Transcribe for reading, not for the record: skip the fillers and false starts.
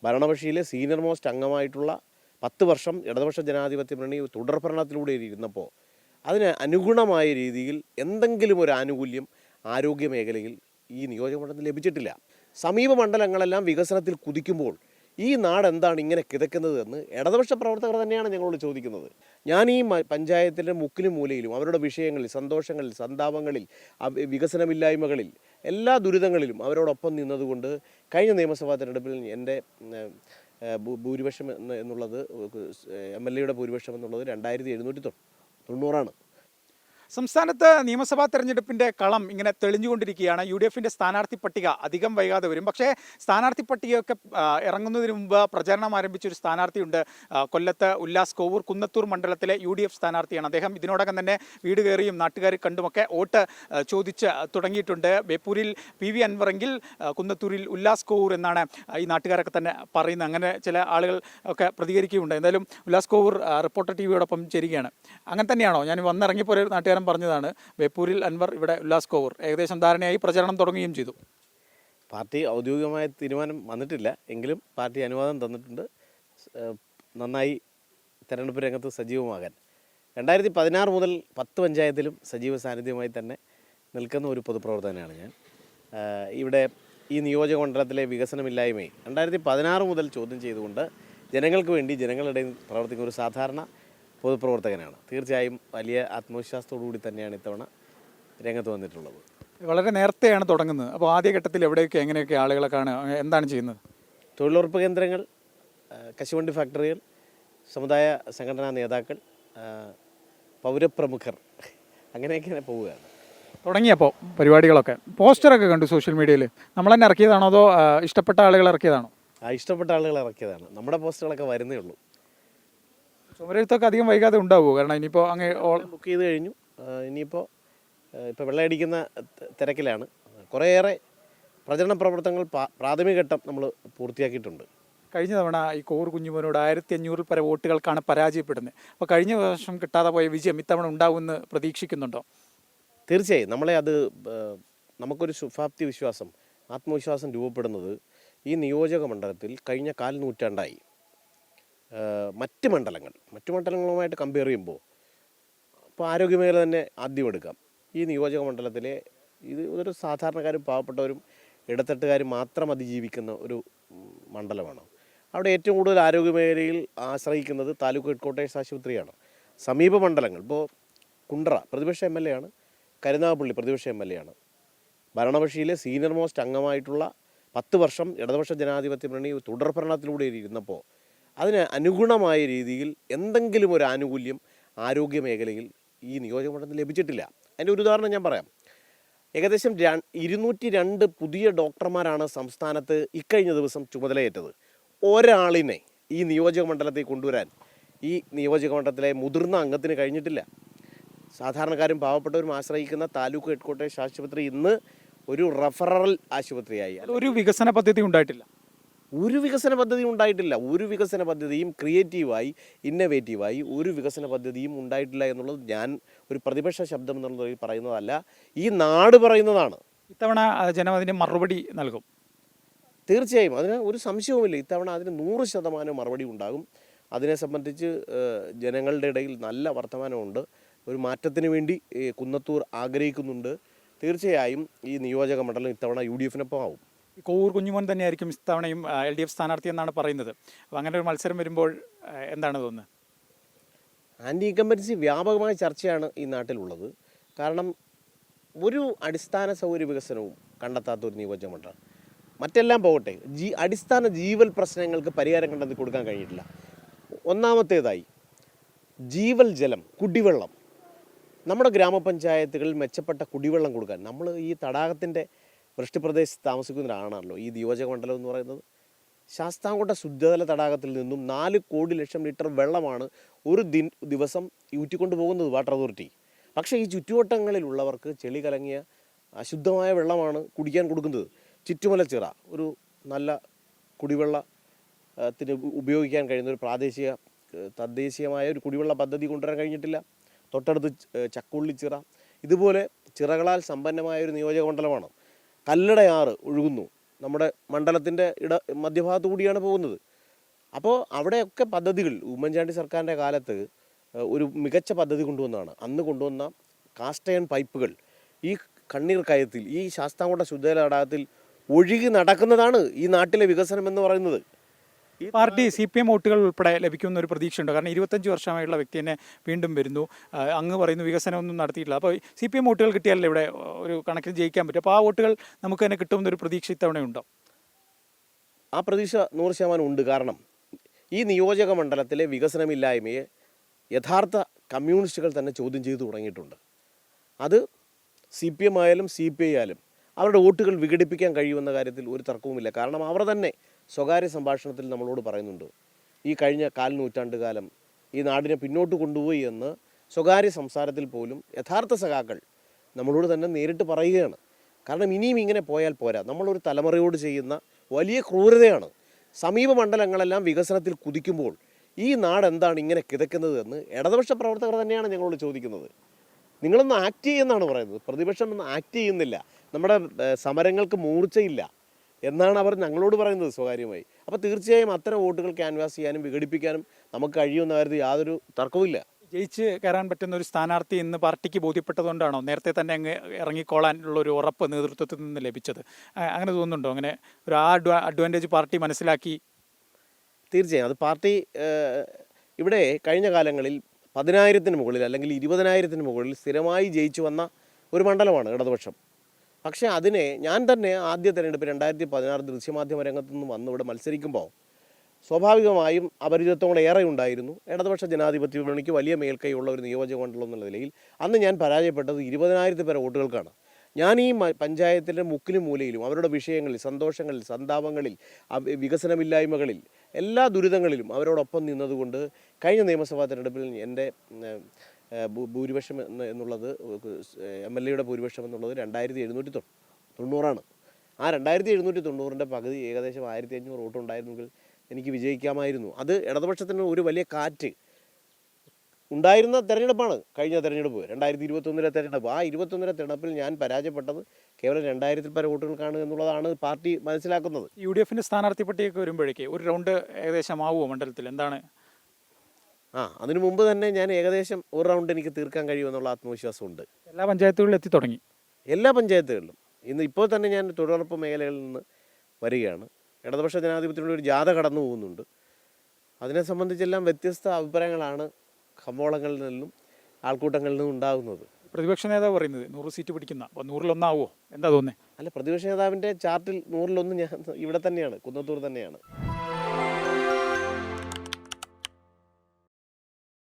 ഭരണപക്ഷിയിലെ senior most അംഗമായിട്ടുള്ള 10 വർഷം ഇടതുപക്ഷ ജനാധിപത്യ മുന്നണി തുടർഭരണത്തിലൂടെ ഇരുന്നപ്പോൾ അതിന് അനുഗുണമായ രീതിയിൽ എന്തെങ്കിലും ഒരു ആനുകൂല്യം ആരോഗ്യ മേഖലയിൽ ഈ നിയോജകമണ്ഡലത്തിൽ ലഭിച്ചിട്ടില്ല. സമീപ മണ്ഡലങ്ങളെല്ലാം വികസനത്തിൽ കുതിക്കുമ്പോൾ ഈ നാട് എന്താണ് ഇങ്ങനെ കിതക്കുന്നത് എന്ന് ഇടതുപക്ഷ പ്രവർത്തകർ തന്നെയാണ് ഞങ്ങളോട് ചോദിക്കുന്നത്. ഞാൻ ഈ പഞ്ചായത്തിൻ്റെ മുക്കിലും മൂലയിലും അവരുടെ വിഷയങ്ങളിൽ, സന്തോഷങ്ങളിൽ, സന്താപങ്ങളിൽ, വികസനമില്ലായ്മകളിൽ, എല്ലാ ദുരിതങ്ങളിലും അവരോടൊപ്പം നിന്നതുകൊണ്ട് കഴിഞ്ഞ നിയമസഭാ തെരഞ്ഞെടുപ്പിൽ എൻ്റെ ഭൂരിപക്ഷം എന്നുള്ളത് MLA ഭൂരിപക്ഷം എന്നുള്ളത് 2790 സംസ്ഥാനത്ത് നിയമസഭാ തെരഞ്ഞെടുപ്പിന്റെ കളം ഇങ്ങനെ തെളിഞ്ഞുകൊണ്ടിരിക്കുകയാണ്. UDFന്റെ സ്ഥാനാർത്ഥി പട്ടിക അധികം വൈകാതെ വരും. പക്ഷേ സ്ഥാനാർത്ഥി പട്ടികയൊക്കെ ഇറങ്ങുന്നതിന് മുമ്പ് പ്രചരണം ആരംഭിച്ചൊരു സ്ഥാനാർത്ഥിയുണ്ട്. കൊല്ലത്ത് ഉല്ലാസ് കോവൂർ കുന്നത്തൂർ മണ്ഡലത്തിലെ UDF സ്ഥാനാർത്ഥിയാണ്. അദ്ദേഹം ഇതിനോടകം തന്നെ വീട് കയറിയും നാട്ടുകാർ കണ്ടുമൊക്കെ വോട്ട് ചോദിച്ച് തുടങ്ങിയിട്ടുണ്ട്. ബേപ്പൂരിൽ PV അൻവറെങ്കിൽ കുന്നത്തൂരിൽ ഉല്ലാസ് കോവൂർ എന്നാണ് ഈ നാട്ടുകാരൊക്കെ തന്നെ പറയുന്നത്. അങ്ങനെ ചില ആളുകൾ ഒക്കെ പ്രതികരിക്കുകയുണ്ട്. എന്തായാലും ഉല്ലാസ് കോവൂർ റിപ്പോർട്ടർ TVയോടൊപ്പം ചേരുകയാണ്. അങ്ങനെ തന്നെയാണോ? ഞാൻ വന്നിറങ്ങിയപ്പോൾ ഒരു നാട്ടുകാരൻ പറഞ്ഞതാണ് ബേപ്പൂരിൽ അൻവർ, ഇവിടെ ഉല്ലാസ് കോവൂർ. ഏകദേശം ധാരണയായി, പ്രചരണം തുടങ്ങുകയും ചെയ്തു. പാർട്ടി ഔദ്യോഗികമായ തീരുമാനം വന്നിട്ടില്ല എങ്കിലും പാർട്ടി അനുവാദം തന്നിട്ടുണ്ട് നന്നായി തെരഞ്ഞെടുപ്പ് രംഗത്ത് സജീവമാകാൻ. 2016 മുതൽ 10 പഞ്ചായത്തിലും സജീവ സാന്നിധ്യമായി തന്നെ നിൽക്കുന്ന ഒരു പൊതുപ്രവർത്തകനാണ് ഞാൻ. ഇവിടെ ഈ നിയോജക മണ്ഡലത്തിലെ വികസനമില്ലായ്മയെ 2016 മുതൽ ചോദ്യം ചെയ്തുകൊണ്ട് ജനങ്ങൾക്ക് വേണ്ടി ജനങ്ങളുടെ പ്രവർത്തിക്കുന്ന ഒരു സാധാരണ പൊതുപ്രവർത്തകനാണ്. തീർച്ചയായും വലിയ ആത്മവിശ്വാസത്തോടു കൂടി തന്നെയാണ് ഇത്തവണ രംഗത്ത് വന്നിട്ടുള്ളത്. വളരെ നേരത്തെയാണ് തുടങ്ങുന്നത്. അപ്പോൾ ആദ്യഘട്ടത്തിൽ എവിടെയൊക്കെ എങ്ങനെയൊക്കെ ആളുകളെ കാണുക, എന്താണ് ചെയ്യുന്നത്? തൊഴിലുറപ്പ് കേന്ദ്രങ്ങൾ, കശുവണ്ടി ഫാക്ടറികൾ, സമുദായ സംഘടനാ നേതാക്കൾ, പൗരപ്രമുഖർ, അങ്ങനെയൊക്കെ പോവുകയാണ്. തുടങ്ങിയപ്പോൾ പരിപാടികളൊക്കെ പോസ്റ്ററൊക്കെ കണ്ടു സോഷ്യൽ മീഡിയയിൽ. നമ്മൾ തന്നെ ഇറക്കിയതാണോ അതോ ഇഷ്ടപ്പെട്ട ആളുകൾ ഇറക്കിയതാണോ? ഇഷ്ടപ്പെട്ട ആളുകൾ ഇറക്കിയതാണ്. നമ്മുടെ പോസ്റ്ററുകളൊക്കെ വരുന്നേ ഉള്ളൂ. ചുമരെഴുത്തൊക്കെ അധികം വൈകാതെ ഉണ്ടാവുമോ? കാരണം ഇനിയിപ്പോൾ അങ്ങ് ബുക്ക് ചെയ്ത് കഴിഞ്ഞു. ഇനിയിപ്പോൾ വെള്ളയടിക്കുന്ന തിരക്കിലാണ്. കുറേയേറെ പ്രചരണ പ്രവർത്തനങ്ങൾ പ്രാഥമിക ഘട്ടം നമ്മൾ പൂർത്തിയാക്കിയിട്ടുണ്ട്. കഴിഞ്ഞ തവണ ഈ കോവൂർ കുഞ്ഞുമോനോട് 1500 പര വോട്ടുകൾക്കാണ് പരാജയപ്പെടുന്നത്. അപ്പോൾ കഴിഞ്ഞ വർഷം കിട്ടാതെ പോയ വിജയം ഇത്തവണ ഉണ്ടാവുമെന്ന് പ്രതീക്ഷിക്കുന്നുണ്ടോ? തീർച്ചയായും നമുക്കൊരു ശുഭാപ്തി വിശ്വാസം, ആത്മവിശ്വാസം രൂപപ്പെടുന്നത് ഈ നിയോജക മണ്ഡലത്തിൽ കഴിഞ്ഞ 4 നൂറ്റാണ്ടായി മറ്റ് മണ്ഡലങ്ങളുമായിട്ട് കമ്പയർ ചെയ്യുമ്പോൾ ഇപ്പോൾ ആരോഗ്യമേഖല തന്നെ ആദ്യം എടുക്കാം. ഈ നിയോജക മണ്ഡലത്തിലെ ഇതൊരു സാധാരണക്കാരും പാവപ്പെട്ടവരും ഇടത്തട്ടുകാരും മാത്രം അതിജീവിക്കുന്ന ഒരു മണ്ഡലമാണ്. അവിടെ ഏറ്റവും കൂടുതൽ ആരോഗ്യമേഖലയിൽ ആശ്രയിക്കുന്നത് താലൂക്ക് ഹെഡ്ക്വാർട്ടേഴ്സ് ആശുപത്രിയാണ്. സമീപ മണ്ഡലങ്ങൾ ഇപ്പോൾ കുണ്ടറ പ്രതിപക്ഷ MLA ആണ്, കരുനാഗപ്പള്ളി പ്രതിപക്ഷ MLA ആണ്. ഭരണപക്ഷിയിലെ സീനിയർ മോസ്റ്റ് അംഗമായിട്ടുള്ള 10 വർഷം ഇടതുപക്ഷ ജനാധിപത്യ മുന്നണി തുടർഭരണത്തിലൂടെ ഇരുന്നപ്പോൾ അതിന് അനുഗുണമായ രീതിയിൽ എന്തെങ്കിലും ഒരു ആനുകൂല്യം ആരോഗ്യ മേഖലയിൽ ഈ നിയോജകമണ്ഡലത്തിൽ ലഭിച്ചിട്ടില്ല. അതിൻ്റെ ഒരു ഉദാഹരണം ഞാൻ പറയാം. ഏകദേശം 202 പുതിയ ഡോക്ടർമാരാണ് സംസ്ഥാനത്ത് ഇക്കഴിഞ്ഞ ദിവസം ചുമതലയേറ്റത്. ഒരാളിനെ ഈ നിയോജക മണ്ഡലത്തിൽ കൊണ്ടുവരാൻ ഈ നിയോജക മണ്ഡലത്തിലെ മുതിർന്ന അംഗത്തിന് കഴിഞ്ഞിട്ടില്ല. സാധാരണക്കാരും പാവപ്പെട്ടവരും ആശ്രയിക്കുന്ന താലൂക്ക് ഹെഡ്ക്വാർട്ടേഴ്സ് ആശുപത്രി ഇന്ന് ഒരു റഫറൽ ആശുപത്രിയായി. ഒരു വികസന പദ്ധതി ഉണ്ടായിട്ടില്ല. ഒരു വികസന പദ്ധതിയും ക്രിയേറ്റീവായി ഇന്നവേറ്റീവായി ഒരു വികസന പദ്ധതിയും ഉണ്ടായിട്ടില്ല എന്നുള്ളത് ഞാൻ ഒരു പ്രതിപക്ഷ ശബ്ദം എന്നുള്ളത് പറയുന്നതല്ല, ഈ നാട് പറയുന്നതാണ്. ഇത്തവണ ജനം അതിന് മറുപടി നൽകും. തീർച്ചയായും അതിന് ഒരു സംശയവുമില്ല. ഇത്തവണ അതിന് 100% മറുപടി ഉണ്ടാകും. അതിനെ സംബന്ധിച്ച് ജനങ്ങളുടെ ഇടയിൽ നല്ല വർത്തമാനമുണ്ട്. ഒരു മാറ്റത്തിന് വേണ്ടി കുന്നത്തൂർ ആഗ്രഹിക്കുന്നുണ്ട്. തീർച്ചയായും ഈ നിയോജക മണ്ഡലം ഇത്തവണ UDFനൊപ്പം ആവും. കോവൂർ കുഞ്ഞുമോൻ തന്നെയായിരിക്കും ഇത്തവണയും LDF സ്ഥാനാർത്ഥി എന്നാണ് പറയുന്നത്. അപ്പോൾ അങ്ങനെ ഒരു മത്സരം വരുമ്പോൾ എന്താണ് തോന്നുന്നത്? ആൻറ്റി ഇൻകംബൻസി വ്യാപകമായ ചർച്ചയാണ് ഈ നാട്ടിലുള്ളത്. കാരണം ഒരു അടിസ്ഥാന സൗകര്യ വികസനവും കണ്ടെത്താത്തൊരു നിയോജക മണ്ഡലം. മറ്റെല്ലാം പോകട്ടെ, അടിസ്ഥാന ജീവൽ പ്രശ്നങ്ങൾക്ക് പരിഹാരം കണ്ടെത്തി കൊടുക്കാൻ കഴിഞ്ഞിട്ടില്ല. ഒന്നാമത്തേതായി ജീവൽ ജലം, കുടിവെള്ളം. നമ്മുടെ ഗ്രാമപഞ്ചായത്തുകളിൽ മെച്ചപ്പെട്ട കുടിവെള്ളം കൊടുക്കാൻ നമ്മൾ ഈ തടാകത്തിൻ്റെ വൃഷ്ടിപ്രദേശത്ത് താമസിക്കുന്നവരാണല്ലോ ഈ നിയോജക മണ്ഡലം എന്ന് പറയുന്നത്. ശാസ്താംകോട്ട ശുദ്ധജല തടാകത്തിൽ നിന്നും 4 കോടി ലക്ഷം ലിറ്റർ വെള്ളമാണ് ഒരു ദിവസം ഊറ്റിക്കൊണ്ട് പോകുന്നത് വാട്ടർ അതോറിറ്റി. പക്ഷേ ഈ ചുറ്റുവട്ടങ്ങളിലുള്ളവർക്ക് ചെളി കലങ്ങിയ അശുദ്ധമായ വെള്ളമാണ് കുടിക്കാൻ കൊടുക്കുന്നത്. ചുറ്റുമലച്ചിറ ഒരു നല്ല കുടിവെള്ളത്തിന് ഉപയോഗിക്കാൻ കഴിയുന്ന ഒരു തദ്ദേശീയമായ ഒരു കുടിവെള്ള പദ്ധതി കൊണ്ടുവരാൻ കഴിഞ്ഞിട്ടില്ല. തൊട്ടടുത്ത് ചക്കുള്ളിച്ചിറ, ഇതുപോലെ ചിറകളാൽ സമ്പന്നമായ ഒരു നിയോജക മണ്ഡലമാണ്. കല്ലടയാറ് ഒഴുകുന്നു നമ്മുടെ മണ്ഡലത്തിൻ്റെ മധ്യഭാഗത്തു കൂടിയാണ് പോകുന്നത്. അപ്പോൾ അവിടെയൊക്കെ പദ്ധതികൾ ഉമ്മൻചാണ്ടി സർക്കാരിൻ്റെ കാലത്ത് ഒരു മികച്ച പദ്ധതി കൊണ്ടുവന്നതാണ്. അന്ന് കൊണ്ടുവന്ന കാസ്റ്റ് അയൺ പൈപ്പുകൾ ഈ കണ്ണീർ കയത്തിൽ, ഈ ശാസ്താംകോട്ട ശുദ്ധജല തടാകത്തിൽ ഒഴുകി നടക്കുന്നതാണ് ഈ നാട്ടിലെ വികസനം എന്ന് പറയുന്നത്. പാർട്ടി CPM വോട്ടുകൾ ഉൾപ്പെടെ ലഭിക്കുന്ന ഒരു പ്രതീക്ഷയുണ്ട്. കാരണം 25 വർഷമായുള്ള വ്യക്തി തന്നെ വീണ്ടും വരുന്നു. അങ്ങ് പറയുന്നു വികസനമൊന്നും നടത്തിയിട്ടില്ല. അപ്പോൾ CPM വോട്ടുകൾ കിട്ടിയാലല്ലേ ഇവിടെ ഒരു കണക്കിന് ജയിക്കാൻ പറ്റും. അപ്പോൾ ആ വോട്ടുകൾ നമുക്ക് തന്നെ കിട്ടുമെന്നൊരു പ്രതീക്ഷ ഇത്തവണയുണ്ടോ? ആ പ്രതീക്ഷ 100% ഉണ്ട്. കാരണം ഈ നിയോജക മണ്ഡലത്തിലെ വികസനമില്ലായ്മയെ യഥാർത്ഥ കമ്മ്യൂണിസ്റ്റുകൾ തന്നെ ചോദ്യം ചെയ്തു തുടങ്ങിയിട്ടുണ്ട്. അത് CPM ആയാലും CPI ആയാലും അവരുടെ വോട്ടുകൾ വിഘടിപ്പിക്കാൻ കഴിയുമെന്ന കാര്യത്തിൽ ഒരു തർക്കവുമില്ല. കാരണം അവർ തന്നെ സ്വകാര്യ സംഭാഷണത്തിൽ നമ്മളോട് പറയുന്നുണ്ട്, ഈ കഴിഞ്ഞ നൂറ്റാണ്ട് കാലം ഈ നാടിനെ പിന്നോട്ട് കൊണ്ടുപോയി എന്ന് സ്വകാര്യ സംസാരത്തിൽ പോലും യഥാർത്ഥ സഖാക്കൾ നമ്മളോട് തന്നെ നേരിട്ട് പറയുകയാണ്. കാരണം ഇനിയും ഇങ്ങനെ പോയാൽ പോരാ, നമ്മളൊരു തലമുറയോട് ചെയ്യുന്ന വലിയ ക്രൂരതയാണ്. സമീപ മണ്ഡലങ്ങളെല്ലാം വികസനത്തിൽ കുതിക്കുമ്പോൾ ഈ നാട് എന്താണ് ഇങ്ങനെ കിതക്കുന്നത് എന്ന് ഇടതുപക്ഷ പ്രവർത്തകർ തന്നെയാണ് ഞങ്ങളോട് ചോദിക്കുന്നത്. നിങ്ങളൊന്ന് ആക്ട് ചെയ്യുമെന്നാണ് പറയുന്നത്. പ്രതിപക്ഷം ഒന്നും ആക്ട് ചെയ്യുന്നില്ല, നമ്മുടെ സമരങ്ങൾക്ക് മൂർച്ചയില്ല എന്നാണ് അവർ ഞങ്ങളോട് പറയുന്നത് സ്വകാര്യമായി. അപ്പോൾ തീർച്ചയായും അത്തരം വോട്ടുകൾ ക്യാൻവാസ് ചെയ്യാനും വിഘടിപ്പിക്കാനും നമുക്ക് കഴിയുമെന്ന കാര്യത്തിൽ യാതൊരു തർക്കവുമില്ല. ജയിച്ച് കയറാൻ പറ്റുന്ന ഒരു സ്ഥാനാർത്ഥി എന്ന് പാർട്ടിക്ക് ബോധ്യപ്പെട്ടതുകൊണ്ടാണോ നേരത്തെ തന്നെ അങ്ങ് ഇറങ്ങിക്കോളാനുള്ള ഒരു ഉറപ്പ് നേതൃത്വത്തിൽ നിന്ന് ലഭിച്ചത്? അങ്ങനെ തോന്നുന്നുണ്ടോ? അങ്ങനെ ഒരു അഡ്വാൻറ്റേജ് പാർട്ടി മനസ്സിലാക്കി? തീർച്ചയായും അത് പാർട്ടി ഇവിടെ കഴിഞ്ഞ കാലങ്ങളിൽ 10,000-ന് മുകളിൽ അല്ലെങ്കിൽ 20,000-ന് മുകളിൽ സ്ഥിരമായി ജയിച്ചു വന്ന ഒരു മണ്ഡലമാണ് ഇടതുപക്ഷം. പക്ഷേ അതിനെ ഞാൻ തന്നെ ആദ്യ തെരഞ്ഞെടുപ്പ് 2016 ദൃശ്യമാധ്യമ രംഗത്തു നിന്ന് വന്ന് ഇവിടെ മത്സരിക്കുമ്പോൾ സ്വാഭാവികമായും അപരിചിതത്വങ്ങൾ ഏറെ ഉണ്ടായിരുന്നു. ഇടതുപക്ഷ ജനാധിപത്യ മുന്നണിക്ക് വലിയ മേൽക്കൈയുള്ള ഒരു നിയോജക മണ്ഡലം എന്നുള്ള നിലയിൽ അന്ന് ഞാൻ പരാജയപ്പെട്ടത് 20,000 പേരെ വോട്ടുകൾക്കാണ്. ഞാൻ ഈ പഞ്ചായത്തിൻ്റെ മുക്കിലും മൂലയിലും അവരുടെ വിഷയങ്ങളിൽ, സന്തോഷങ്ങളിൽ, സന്താപങ്ങളിൽ, വികസനമില്ലായ്മകളിൽ, എല്ലാ ദുരിതങ്ങളിലും അവരോടൊപ്പം നിന്നതുകൊണ്ട് കഴിഞ്ഞ നിയമസഭാ തെരഞ്ഞെടുപ്പിൽ എൻ്റെ ഭൂരിപക്ഷം എന്നുള്ളത് MLA ഭൂരിപക്ഷം എന്നുള്ളത് 2790 ആ 2790 പകുതി ഏകദേശം 1500 വോട്ട് ഉണ്ടായിരുന്നെങ്കിൽ എനിക്ക് വിജയിക്കാമായിരുന്നു. അത് ഇടതുപക്ഷത്തിന് ഒരു വലിയ കാറ്റ് ഉണ്ടായിരുന്ന തെരഞ്ഞെടുപ്പാണ് കഴിഞ്ഞ തെരഞ്ഞെടുപ്പ്, 2021 തെരഞ്ഞെടുപ്പ്. ആ 21 തെരഞ്ഞെടുപ്പിൽ ഞാൻ പരാജയപ്പെട്ടത് കേവലം 2000 പേരെ വോട്ടുകൾക്കാണ് എന്നുള്ളതാണ് പാർട്ടി മനസ്സിലാക്കുന്നത്. UDFിൻ്റെ സ്ഥാനാർത്ഥി പട്ടികയൊക്കെ വരുമ്പോഴേക്ക് ഒരു റൗണ്ട് ഏകദേശം ആവുമോ മണ്ഡലത്തിൽ? എന്താണ്? അതിനു മുമ്പ് തന്നെ ഞാൻ ഏകദേശം ഒരു റൗണ്ട് എനിക്ക് തീർക്കാൻ കഴിയുമെന്നുള്ള ആത്മവിശ്വാസമുണ്ട്. എല്ലാ പഞ്ചായത്തുകളിലും എത്തി തുടങ്ങി? എല്ലാ പഞ്ചായത്തുകളിലും. ഇപ്പോൾ തന്നെ ഞാൻ തൊഴിലുറപ്പ് മേഖലകളിൽ നിന്ന് വരികയാണ്. ഇടതുപക്ഷ ജനാധിപത്യത്തിനുള്ള ഒരു ജാഥ കടന്നു പോകുന്നുണ്ട്. അതിനെ സംബന്ധിച്ചെല്ലാം വ്യത്യസ്ത അഭിപ്രായങ്ങളാണ് കമ്പോളങ്ങളിൽ നിന്നും ആൾക്കൂട്ടങ്ങളിൽ നിന്നും ഉണ്ടാകുന്നത്. പ്രതിപക്ഷ നേതാവ് പറയുന്നത് 100 സീറ്റ് പിടിക്കുന്ന, അപ്പോൾ 100-1 എന്താ തോന്നുന്നത്? അല്ല, പ്രതിപക്ഷ നേതാവിൻ്റെ ചാർട്ടിൽ 100-1 ഞാൻ ഇവിടെ തന്നെയാണ്, കുന്നത്തൂർ തന്നെയാണ്.